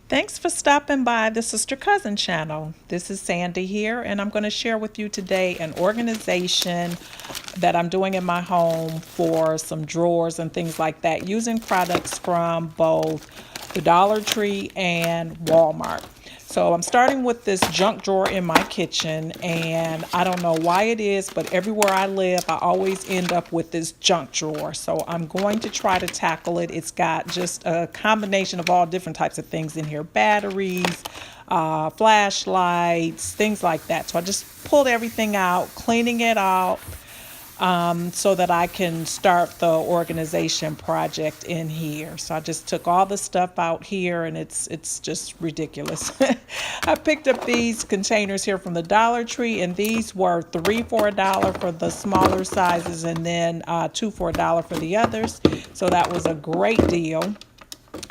Thanks for stopping by the Sister Cousin channel. This is Sandy here, and I'm going to share with you today an organization that I'm doing in my home for some drawers and things like that using products from both the Dollar Tree and Walmart. So I'm starting with this junk drawer in my kitchen, and I don't know why it is, but everywhere I live, I always end up with this junk drawer. So I'm going to try to tackle it. It's got just a combination of all different types of things in here: batteries, flashlights, things like that. So I just pulled everything out, cleaning it out, so that I can start the organization project in here. So I just took all the stuff out here, and it's just ridiculous. I picked up these containers here from the Dollar Tree, and these were 3 for $1 for the smaller sizes, and then 2 for $1 for the others. So that was a great deal.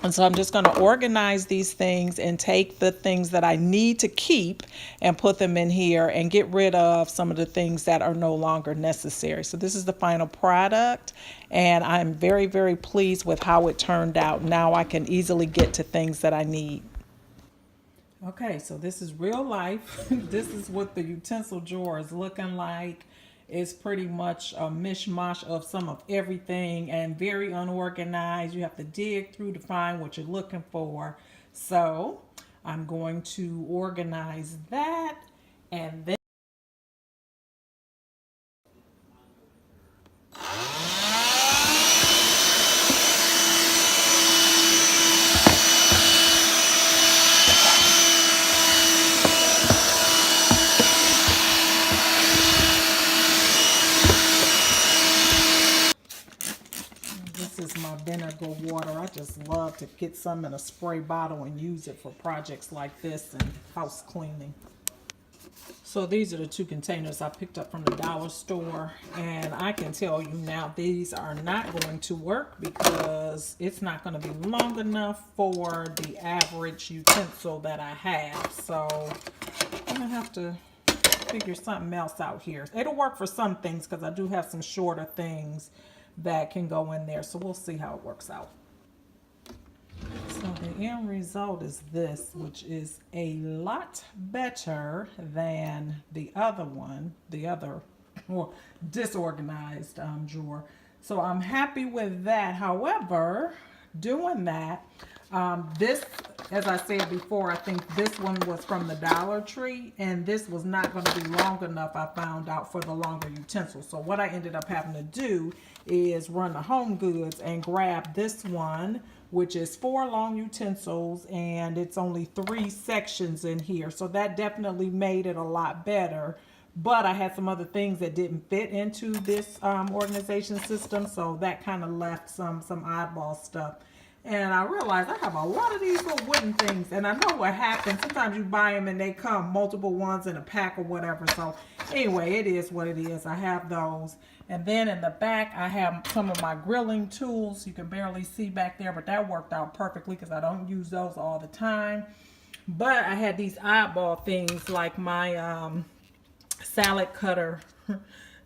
And so I'm just going to organize these things and take the things that I need to keep and put them in here and get rid of some of the things that are no longer necessary. So this is the final product, and I'm very, very pleased with how it turned out. Now I can easily get to things that I need. Okay, so this is real life. This is what the utensil drawer is looking like. It's pretty much a mishmash of some of everything and very unorganized. You have to dig through to find what you're looking for. So I'm going to organize that, and then this is my vinegar water. I just love to get some in a spray bottle and use it for projects like this and house cleaning. So these are the two containers I picked up from the dollar store, and I can tell you now these are not going to work because it's not going to be long enough for the average utensil that I have. So I'm going to have to figure something else out here. It'll work for some things because I do have some shorter things that can go in there. So we'll see how it works out. So the end result is this, which is a lot better than the other one, the other more disorganized drawer. So I'm happy with that. However, doing that, this, as I said before, I think this one was from the Dollar Tree, and this was not going to be long enough, I found out, for the longer utensil. So what I ended up having to do is run to Home Goods and grab this one, which is 4 long utensils, and it's only 3 sections in here. So that definitely made it a lot better. But I had some other things that didn't fit into this organization system, so that kind of left some oddball stuff. And I realized I have a lot of these little wooden things, and I know what happens. Sometimes you buy them and they come multiple ones in a pack or whatever. So anyway, it is what it is. I have those. And then in the back, I have some of my grilling tools. You can barely see back there, but that worked out perfectly because I don't use those all the time. But I had these oddball things like my salad cutter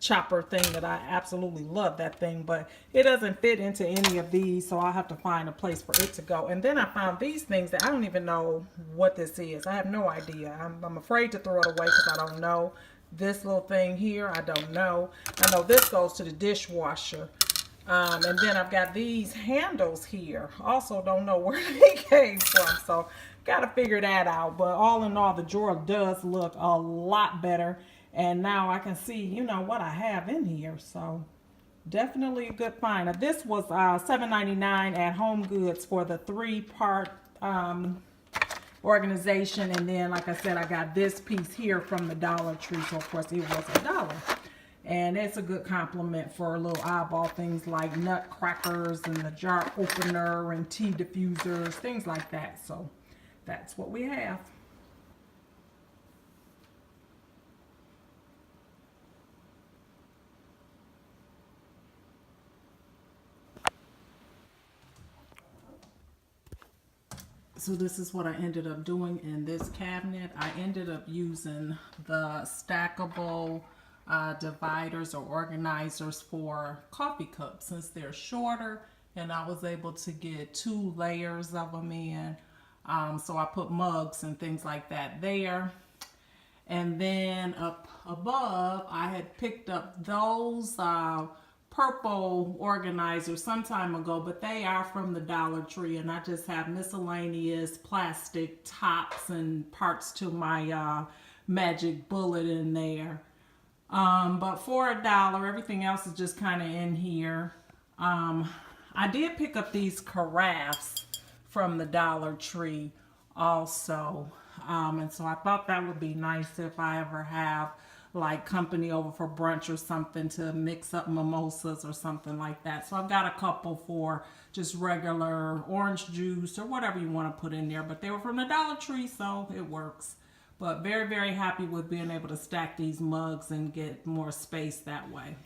chopper thing that I absolutely love that thing, but it doesn't fit into any of these, so I'll have to find a place for it to go. And then I found these things that I don't even know what this is. I have no idea. I'm afraid to throw it away because I don't know. This little thing here, I don't know. I know this goes to the dishwasher. And then I've got these handles here. Also don't know where they came from, so got to figure that out. But all in all, the drawer does look a lot better. And now I can see, you know, what I have in here. So definitely a good find. Now, this was $7.99 at Home Goods for the 3-part organization. And then, like I said, I got this piece here from the Dollar Tree. So, of course, it was $1. And it's a good compliment for little eyeball things like nut crackers and the jar opener and tea diffusers, things like that. So that's what we have. So this is what I ended up doing in this cabinet. I ended up using the stackable dividers or organizers for coffee cups since they're shorter, and I was able to get 2 layers of them in. So I put mugs and things like that there. And then up above, I had picked up those purple organizers some time ago, but they are from the Dollar Tree, and I just have miscellaneous plastic tops and parts to my magic bullet in there. But for $1, everything else is just kind of in here. I did pick up these carafes from the Dollar Tree also. And so I thought that would be nice if I ever have like company over for brunch or something to mix up mimosas or something like that. So I've got a couple for just regular orange juice or whatever you want to put in there. But they were from the Dollar Tree, so it works. But very, very happy with being able to stack these mugs and get more space that way.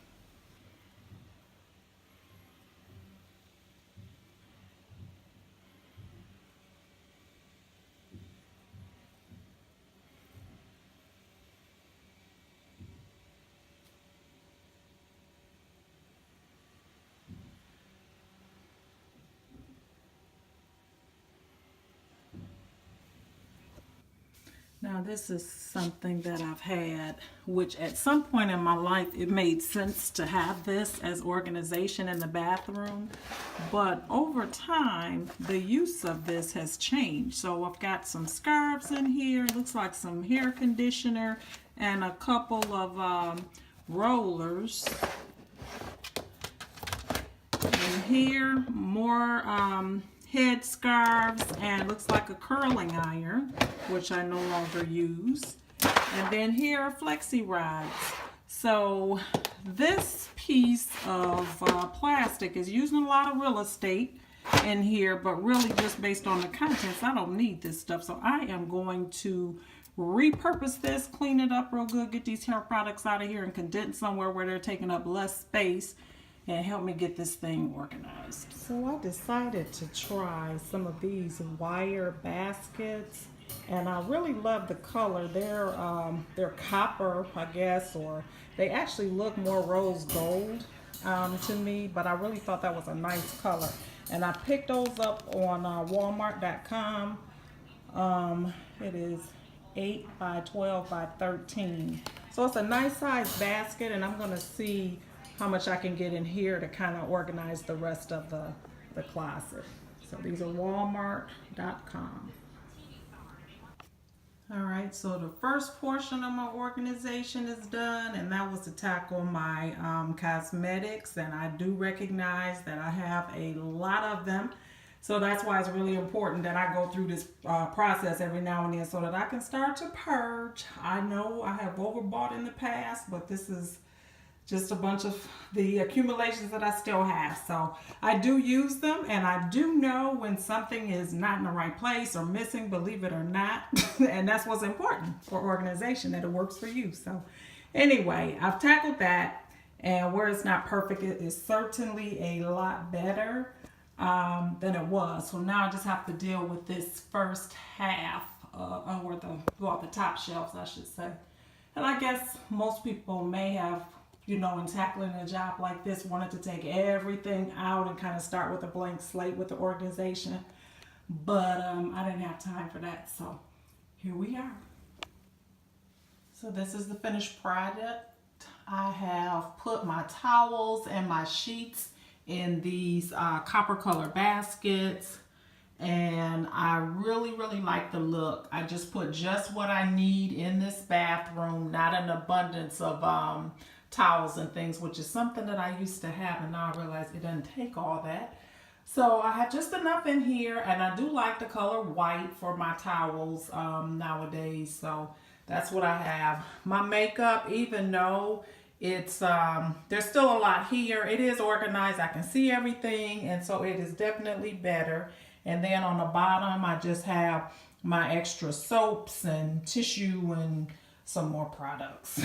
Now this is something that I've had, which at some point in my life it made sense to have this as organization in the bathroom, but over time the use of this has changed. So I've got some scarves in here, it looks like some hair conditioner and a couple of rollers. And here more head scarves, and looks like a curling iron, which I no longer use. And then here are flexi rods. So this piece of plastic is using a lot of real estate in here, but really just based on the contents, I don't need this stuff. So I am going to repurpose this, clean it up real good, get these hair products out of here and condense somewhere where they're taking up less space and help me get this thing organized. So I decided to try some of these wire baskets, and I really love the color. They're copper, I guess, or they actually look more rose gold to me, but I really thought that was a nice color. And I picked those up on Walmart.com. It is 8 by 12 by 13. So it's a nice size basket, and I'm gonna see how much I can get in here to kind of organize the rest of the closet. So these are Walmart.com. All right, so the first portion of my organization is done, and that was to tackle my cosmetics. And I do recognize that I have a lot of them. So that's why it's really important that I go through this process every now and then so that I can start to purge. I know I have overbought in the past, but this is just a bunch of the accumulations that I still have. So I do use them, and I do know when something is not in the right place or missing, believe it or not. And that's what's important for organization, that it works for you. So anyway, I've tackled that, and where it's not perfect, it is certainly a lot better than it was. So now I just have to deal with this first half, or the top shelves, I should say. And I guess most people may have, you know, in tackling a job like this, wanted to take everything out and kind of start with a blank slate with the organization. But I didn't have time for that, so here we are. So this is the finished product. I have put my towels and my sheets in these copper color baskets, and I really, really like the look. I just put just what I need in this bathroom, not an abundance of towels and things, which is something that I used to have, and now I realize it doesn't take all that. So I have just enough in here, and I do like the color white for my towels nowadays. So that's what I have. My makeup, even though it's there's still a lot here, it is organized. I can see everything, and so it is definitely better. And then on the bottom, I just have my extra soaps and tissue and some more products.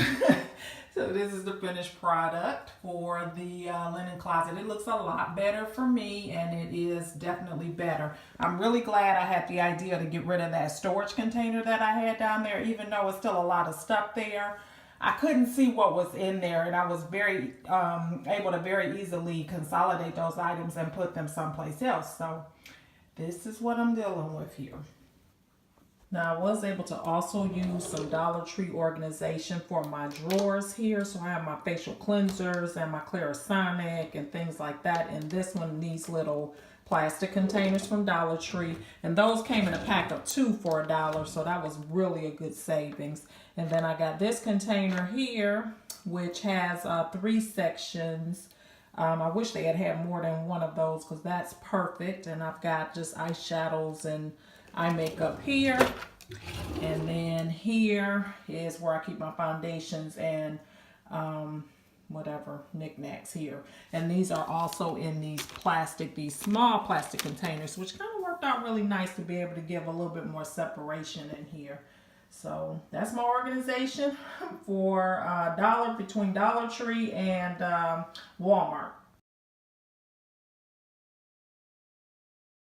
So this is the finished product for the linen closet. It looks a lot better for me, and it is definitely better. I'm really glad I had the idea to get rid of that storage container that I had down there, even though it's still a lot of stuff there. I couldn't see what was in there, and I was very able to very easily consolidate those items and put them someplace else. So this is what I'm dealing with here. Now I was able to also use some Dollar Tree organization for my drawers here. So I have my facial cleansers and my Clarisonic and things like that. And this one, these little plastic containers from Dollar Tree. And those came in a pack of 2 for $1. So that was really a good savings. And then I got this container here, which has 3 sections. I wish they had more than one of those because that's perfect. And I've got just eyeshadows and eye makeup here. And then here is where I keep my foundations and whatever knickknacks here. And these are also in these small plastic containers, which kind of worked out really nice to be able to give a little bit more separation in here. So that's my organization for between Dollar Tree and Walmart.